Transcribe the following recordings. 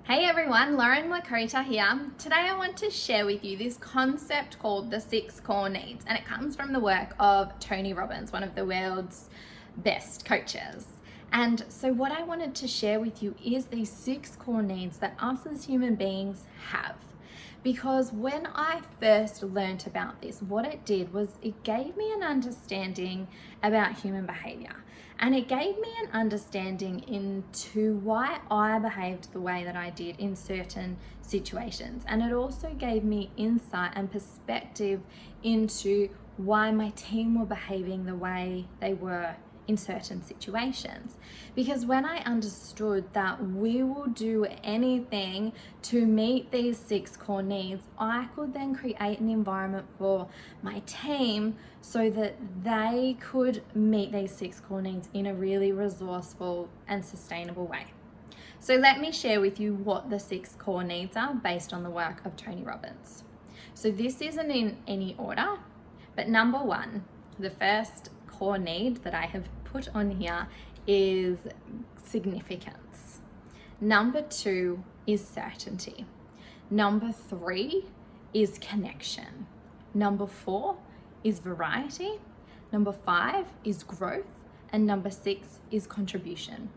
Hey everyone, Lauren Lakota here. Today I want to share with you this concept called the 6 core needs, and it comes from the work of Tony Robbins, one of the world's best coaches. And so what I wanted to share with you is these 6 core needs that us as human beings have. Because when I first learnt about this, what it did was it gave me an understanding about human behavior. And it gave me an understanding into why I behaved the way that I did in certain situations. And it also gave me insight and perspective into why my team were behaving the way they were in certain situations. Because when I understood that we will do anything to meet these 6 core needs, I could then create an environment for my team so that they could meet these 6 core needs in a really resourceful and sustainable way. So let me share with you what the 6 core needs are based on the work of Tony Robbins. So this isn't in any order, but number 1, the first core need that I have put on here is significance. Number 2 is certainty. Number 3 is connection. Number 4 is variety. Number 5 is growth. And number 6 is contribution.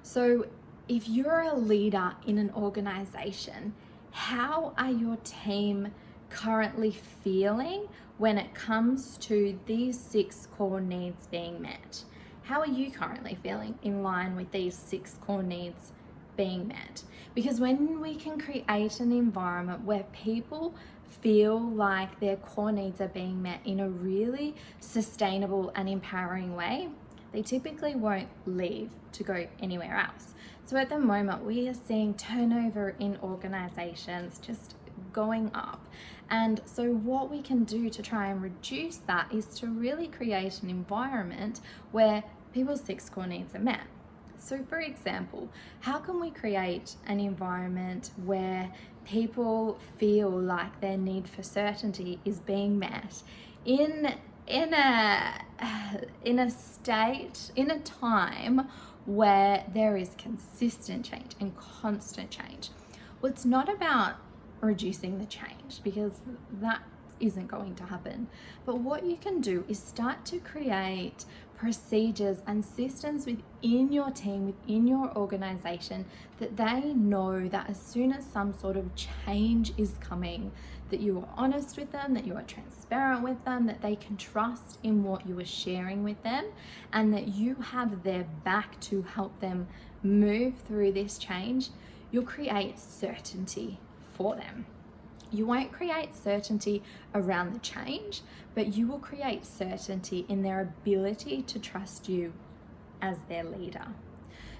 So if you're a leader in an organization, how are your team currently feeling when it comes to these 6 core needs being met? How are you currently feeling in line with these 6 core needs being met? Because when we can create an environment where people feel like their core needs are being met in a really sustainable and empowering way, they typically won't leave to go anywhere else. So at the moment, we are seeing turnover in organizations just going up. And so what we can do to try and reduce that is to really create an environment where people's 6 core needs are met. So for example, how can we create an environment where people feel like their need for certainty is being met in a time where there is consistent change and constant change? Well, it's not about reducing the change, because that isn't going to happen. But what you can do is start to create procedures and systems within your team, within your organization, that they know that as soon as some sort of change is coming, that you are honest with them, that you are transparent with them, that they can trust in what you are sharing with them, and that you have their back to help them move through this change. You'll create certainty for them. You won't create certainty around the change, but you will create certainty in their ability to trust you as their leader.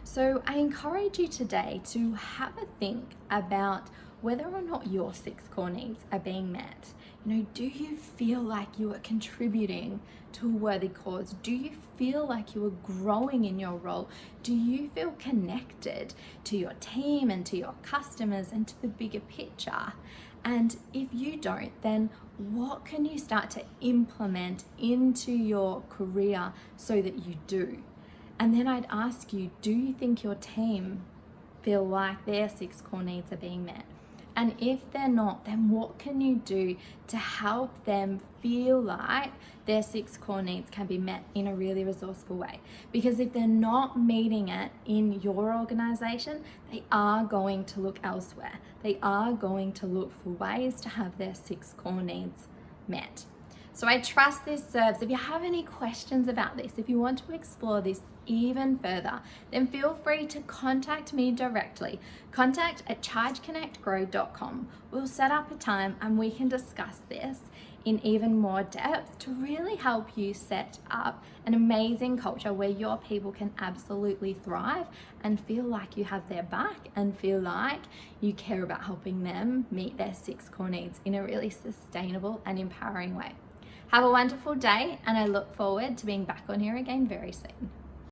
So I encourage you today to have a think about whether or not your 6 core needs are being met. Do you feel like you are contributing to a worthy cause? Do you feel like you are growing in your role? Do you feel connected to your team and to your customers and to the bigger picture? And if you don't, then what can you start to implement into your career so that you do? And then I'd ask you, do you think your team feel like their 6 core needs are being met? And if they're not, then what can you do to help them feel like their 6 core needs can be met in a really resourceful way? Because if they're not meeting it in your organization, they are going to look elsewhere. They are going to look for ways to have their 6 core needs met. So I trust this serves. If you have any questions about this, if you want to explore this even further, then feel free to contact me directly. contact@chargeconnectgrow.com. We'll set up a time and we can discuss this in even more depth to really help you set up an amazing culture where your people can absolutely thrive and feel like you have their back and feel like you care about helping them meet their 6 core needs in a really sustainable and empowering way. Have a wonderful day, and I look forward to being back on here again very soon.